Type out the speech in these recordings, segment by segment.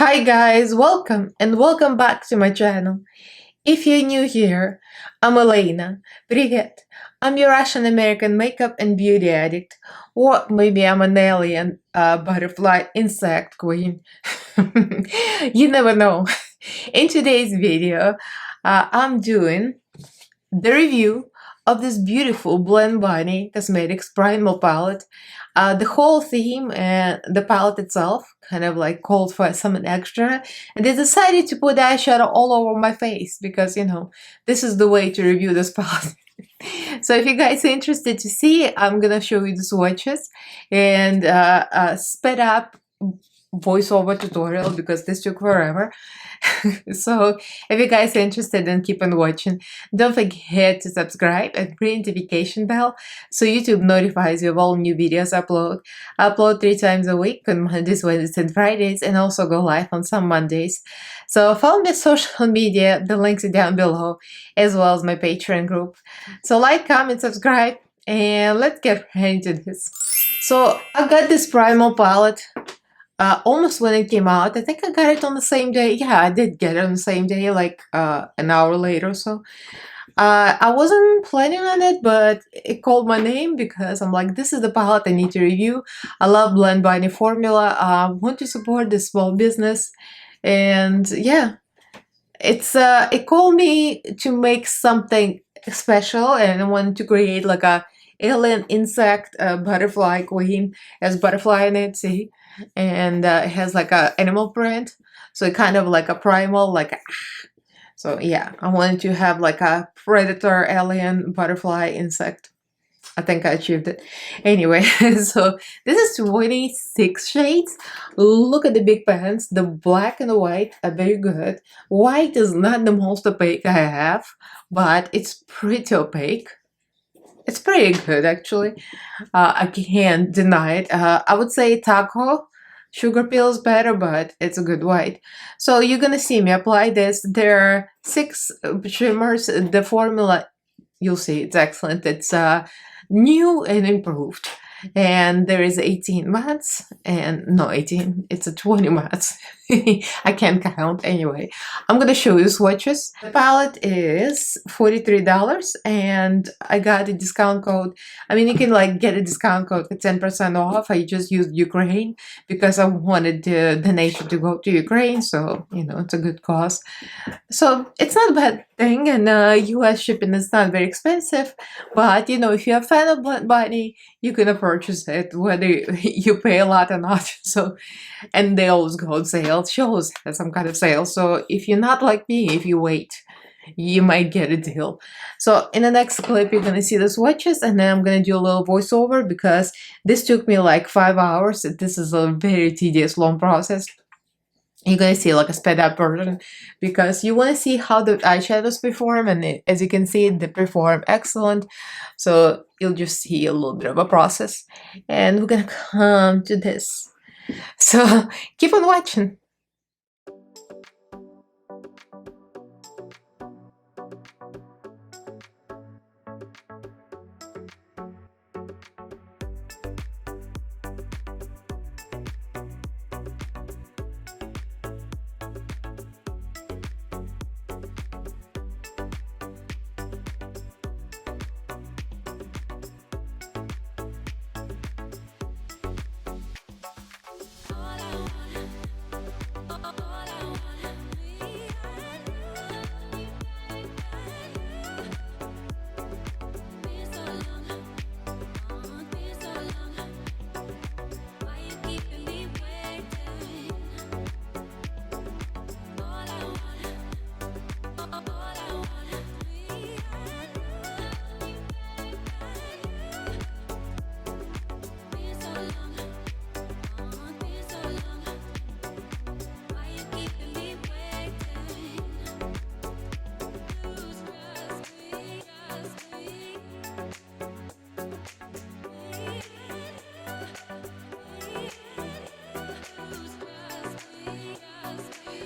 Hi guys, welcome and welcome back to my channel. If you're new here, I'm Elaina. Привет! I'm your Russian American makeup and beauty addict. Or maybe I'm an alien butterfly insect queen. You never know. In today's video, I'm doing the review of this beautiful Blend Bunny Cosmetics Primal palette. The whole theme and the palette itself kind of like called for something extra, and they decided to put eyeshadow all over my face because, this is the way to review this palette. So if you guys are interested to see, I'm gonna show you the swatches and sped up voiceover tutorial because this took forever. So if you guys are interested, then keep on watching. Don't forget to subscribe and ring notification bell so YouTube notifies you of all new videos I upload 3 times a week on Mondays, Wednesdays, and Fridays, and also go live on some Mondays. So follow me on social media, the links are down below, as well as my Patreon group. So like, comment, subscribe, and let's get right into this. So I got this Primal palette almost when it came out. I think I got it on the same day. Yeah, I did get it on the same day, like an hour later or so. I wasn't planning on it, but it called my name because I'm like, this is the palette I need to review. I love Blend Bunny formula. I want to support this small business. And yeah, it called me to make something special, and I wanted to create like a alien insect butterfly queen. Has butterfly in it, see? And it has like a animal print, so it kind of like a primal, like so yeah, I wanted to have like a predator alien butterfly insect. I think I achieved it. Anyway, so this is 26 shades. Look at the big pans. The black and the white are very good. White is not the most opaque I have, but it's pretty opaque. It's pretty good, actually. I can't deny it. I would say Taco Sugar Peel is better, but it's a good white. So you're gonna see me apply this. There are 6 shimmers. The formula, you'll see, it's excellent. It's new and improved. And there is 18 mattes, and no 18, it's a 20 mattes. I can't count. Anyway, I'm gonna show you swatches. The palette is $43 and I got a discount code. I mean, you can like get a discount code for 10% off. I just used Ukraine because I wanted the donation to go to Ukraine, so it's a good cause. So it's not a bad thing, and US shipping is not very expensive, but if you're a fan of Blend Bunny, you can purchase it whether you pay a lot or not. So, and they always go on sale. Shows has some kind of sale. So if you're not like me, if you wait, you might get a deal. So in the next clip, you're gonna see the swatches, and then I'm gonna do a little voiceover because this took me like 5 hours. This is a very tedious, long process. You're gonna see like a sped up version because you want to see how the eyeshadows perform, and as you can see, they perform excellent. So you'll just see a little bit of a process, and we're gonna come to this. So keep on watching.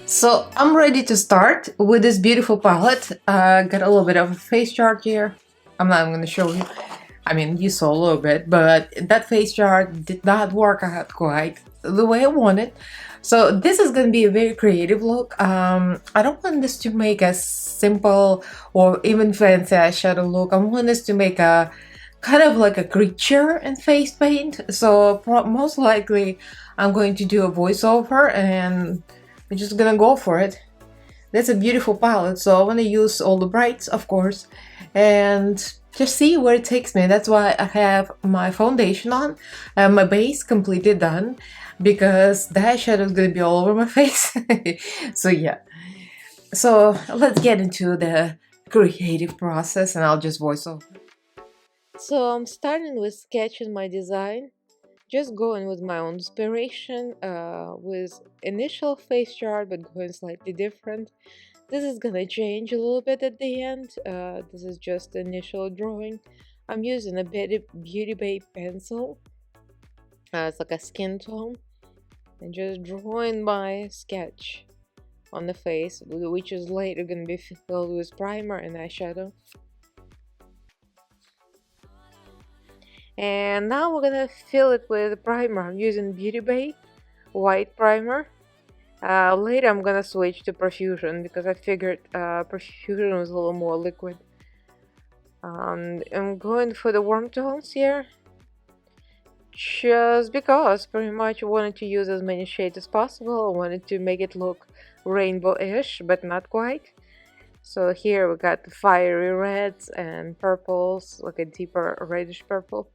So I'm ready to start with this beautiful palette. Got a little bit of a face chart here. I'm not going to show you. I mean, you saw a little bit, but that face chart did not work out quite the way I wanted. So this is going to be a very creative look. I don't want this to make a simple or even fancy eyeshadow look. I want this to make a kind of like a creature in face paint. So most likely I'm going to do a voiceover and I'm just gonna go for it. That's a beautiful palette, so I want to use all the brights, of course, and just see where it takes me. That's why I have my foundation on, my base completely done, because the eyeshadow is gonna be all over my face. So yeah, so let's get into the creative process, and I'll just voice over. So I'm starting with sketching my design, just going with my own inspiration, with initial face chart, but going slightly different. This is gonna change a little bit at the end. This is just the initial drawing. I'm using a Beauty Bay pencil. It's like a skin tone, and just drawing my sketch on the face, which is later gonna be filled with primer and eyeshadow. And now we're gonna fill it with primer. I'm using Beauty Bay white primer. Later I'm gonna switch to Profusion because I figured Profusion was a little more liquid. I'm going for the warm tones here, just because pretty much I wanted to use as many shades as possible. I wanted to make it look rainbow-ish, but not quite. So here we got the fiery reds and purples, like a deeper reddish purple.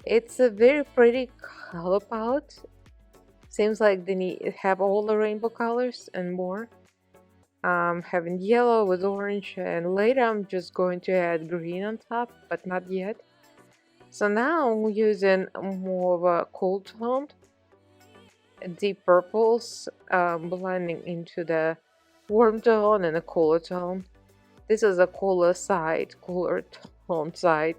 It's a very pretty color palette. Seems like they have all the rainbow colors and more. Having yellow with orange, and later I'm just going to add green on top, but not yet. So now I'm using more of a cool tone, deep purples, blending into the warm tone and a cooler tone. This is a cooler tone side.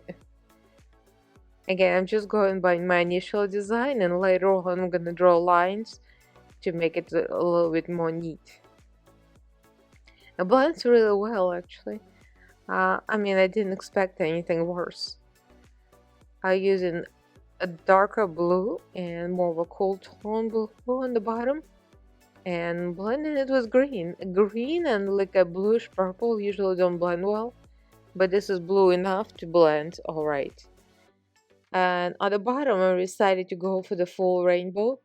Again, I'm just going by my initial design, and later on I'm gonna draw lines to make it a little bit more neat. It blends really well, actually. I mean, I didn't expect anything worse. I'm using a darker blue and more of a cool tone blue on the bottom, and blending it with green. Green and like a bluish purple usually don't blend well, but this is blue enough to blend alright. And on the bottom, I decided to go for the full rainbow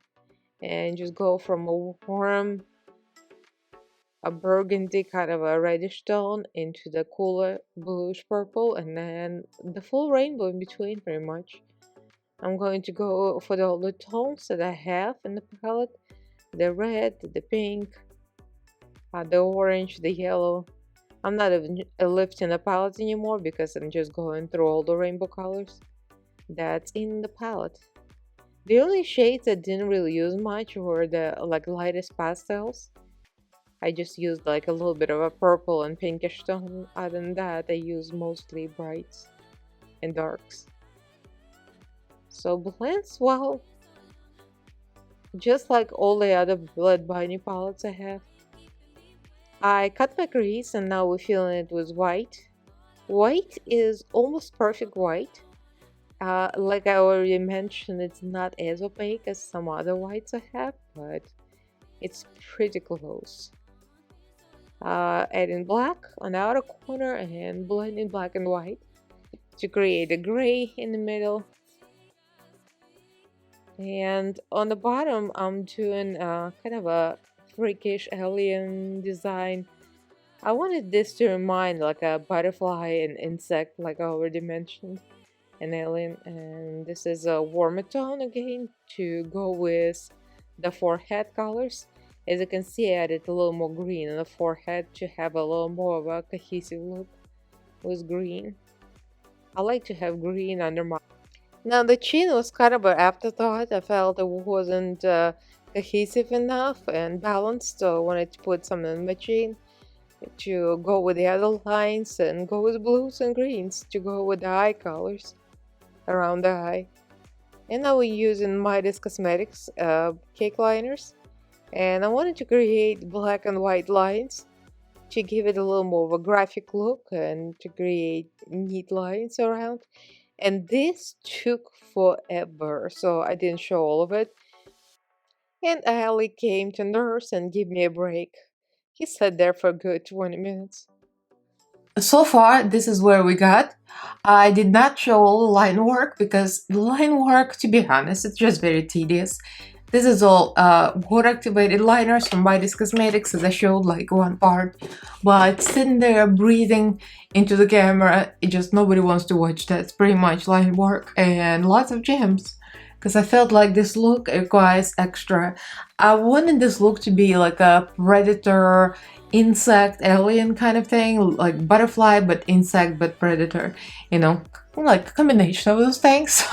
and just go from a warm, a burgundy kind of a reddish tone into the cooler bluish purple, and then the full rainbow in between pretty much. I'm going to go for all the tones that I have in the palette: the red, the pink, the orange, the yellow. I'm not even lifting the palette anymore because I'm just going through all the rainbow colors that's in the palette. The only shades I didn't really use much were the like lightest pastels. I just used like a little bit of a purple and pinkish tone. Other than that, I use mostly brights and darks. So blends well, just like all the other Blood Bunny palettes I have. I cut my crease and now we're filling it with white. White is almost perfect white. Like I already mentioned, it's not as opaque as some other whites I have, but it's pretty close. Adding black on the outer corner and blending black and white to create a gray in the middle. And on the bottom, I'm doing kind of a freakish alien design. I wanted this to remind like a butterfly and insect, like I already mentioned, an alien. And this is a warmer tone again to go with the forehead colors. As you can see, I added a little more green on the forehead to have a little more of a cohesive look with green. I like to have green under my... Now the chin was kind of an afterthought. I felt it wasn't cohesive enough and balanced, so I wanted to put some in my chin to go with the other lines and go with blues and greens to go with the eye colors around the eye. And now we're using Midas Cosmetics cake liners. And I wanted to create black and white lines to give it a little more of a graphic look and to create neat lines around. And this took forever, so I didn't show all of it. And Ali came to nurse and give me a break. He sat there for a good 20 minutes. So far, this is where we got. I did not show all the line work because the line work, to be honest, it's just very tedious. This is all water activated liners from Midas Cosmetics, as I showed like one part. But sitting there breathing into the camera, it just nobody wants to watch that. It's pretty much line work and lots of gems. Because I felt like this look requires extra. I wanted this look to be like a predator, insect, alien kind of thing, like butterfly but insect but predator, you know, like a combination of those things.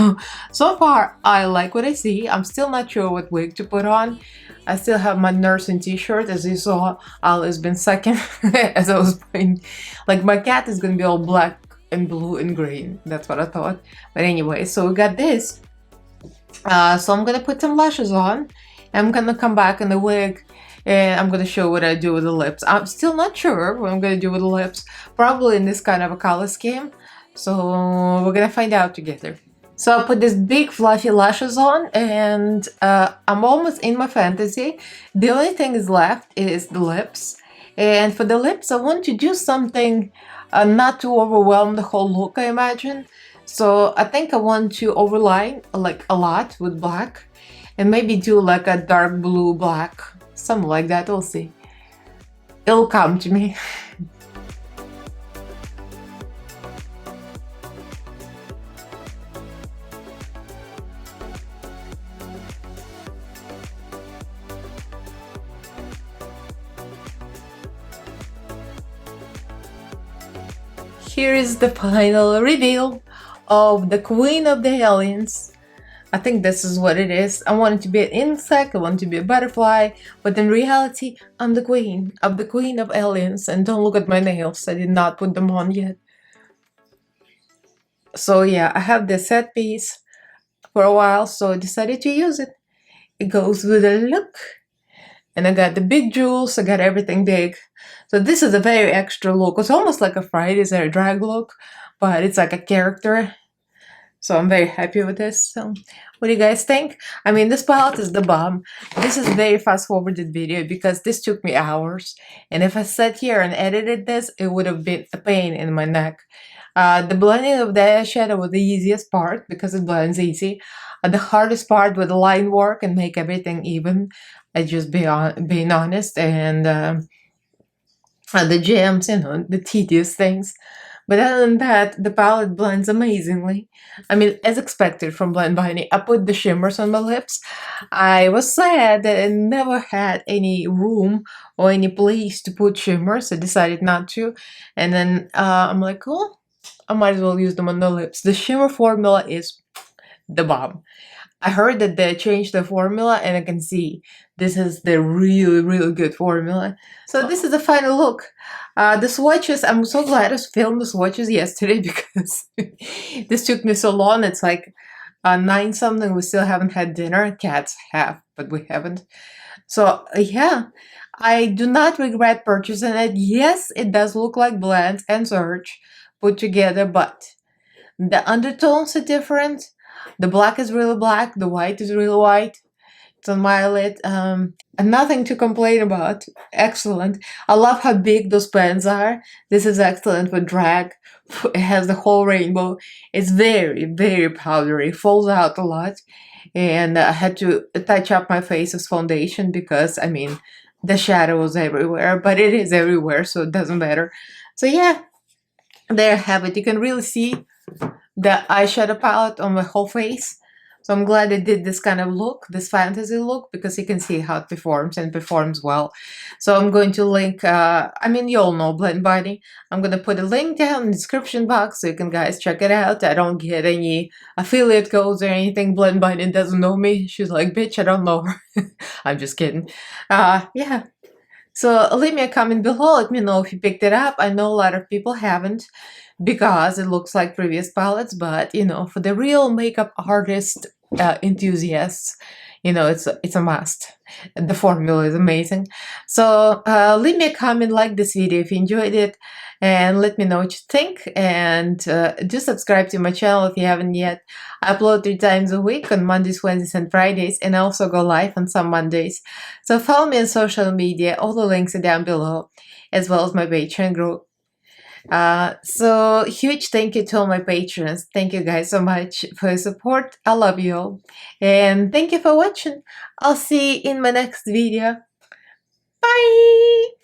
So far I like what I see. I'm still not sure what wig to put on. I still have my nursing t-shirt. As you saw, Ali's been sucking as I was putting, like my cat is gonna be all black and blue and green. That's what I thought. But anyway, so we got this. So I'm gonna put some lashes on. I'm gonna come back in the wig and I'm gonna show what I do with the lips. I'm still not sure what I'm gonna do with the lips. Probably in this kind of a color scheme. So we're gonna find out together. So I put this big fluffy lashes on and I'm almost in my fantasy. The only thing is left is the lips. And for the lips, I want to do something not to overwhelm the whole look, I imagine. So I think I want to overline like a lot with black and maybe do like a dark blue black, something like that. We'll see. It'll come to me. Here is the final reveal of the Queen of the Aliens. I think this is what it is. I want it to be an insect, I want it to be a butterfly, but in reality, I'm the Queen of Aliens. And don't look at my nails, I did not put them on yet. So yeah, I have this set piece for a while, so I decided to use it. It goes with the look. And I got the big jewels, I got everything big. So this is a very extra look. It's almost like a Friday's or a drag look, but it's like a character. So I'm very happy with this. So what do you guys think? I mean, this palette is the bomb. This is a very fast forwarded video because this took me hours. And if I sat here and edited this, it would have been a pain in my neck. The blending of the eyeshadow was the easiest part because it blends easy. The hardest part with the line work and make everything even. I just being honest, and the gems, you know, the tedious things. But other than that, the palette blends amazingly. I mean, as expected from Blend Binding, I put the shimmers on my lips. I was sad that I never had any room or any place to put shimmers. I decided not to. And then I'm like, oh, I might as well use them on the lips. The shimmer formula is the bomb. I heard that they changed the formula and I can see this is the really, really good formula. So this is the final look. The swatches, I'm so glad I filmed the swatches yesterday because this took me so long. It's like 9 something, we still haven't had dinner. Cats have, but we haven't. So yeah, I do not regret purchasing it. Yes, it does look like Blend and Surge put together, but the undertones are different. The black is really black, the white is really white. It's on my lid. And nothing to complain about. Excellent. I love how big those pens are. This is excellent for drag. It has the whole rainbow. It's very, very powdery. It falls out a lot. And I had to touch up my face as foundation because, I mean, the shadow was everywhere. But it is everywhere, so it doesn't matter. So yeah, there you have it. You can really see the eyeshadow palette on my whole face. So I'm glad I did this kind of look, this fantasy look, because you can see how it performs and performs well. So I'm going to link, I mean, you all know Blend Binding. I'm going to put a link down in the description box so you can guys check it out. I don't get any affiliate codes or anything. Blend Binding doesn't know me. She's like, bitch, I don't know her. I'm just kidding. Yeah. So leave me a comment below. Let me know if you picked it up. I know a lot of people haven't because it looks like previous palettes, but you know, for the real makeup artist enthusiasts, it's a must. The formula is amazing. So leave me a comment, like this video if you enjoyed it, and let me know what you think. And do subscribe to my channel if you haven't yet. I upload 3 times a week on Mondays, Wednesdays, and Fridays, and I also go live on some Mondays. So follow me on social media. All the links are down below, as well as my Patreon group. So huge thank you to all my patrons. Thank you guys so much for your support. I love you all. And thank you for watching. I'll see you in my next video. Bye!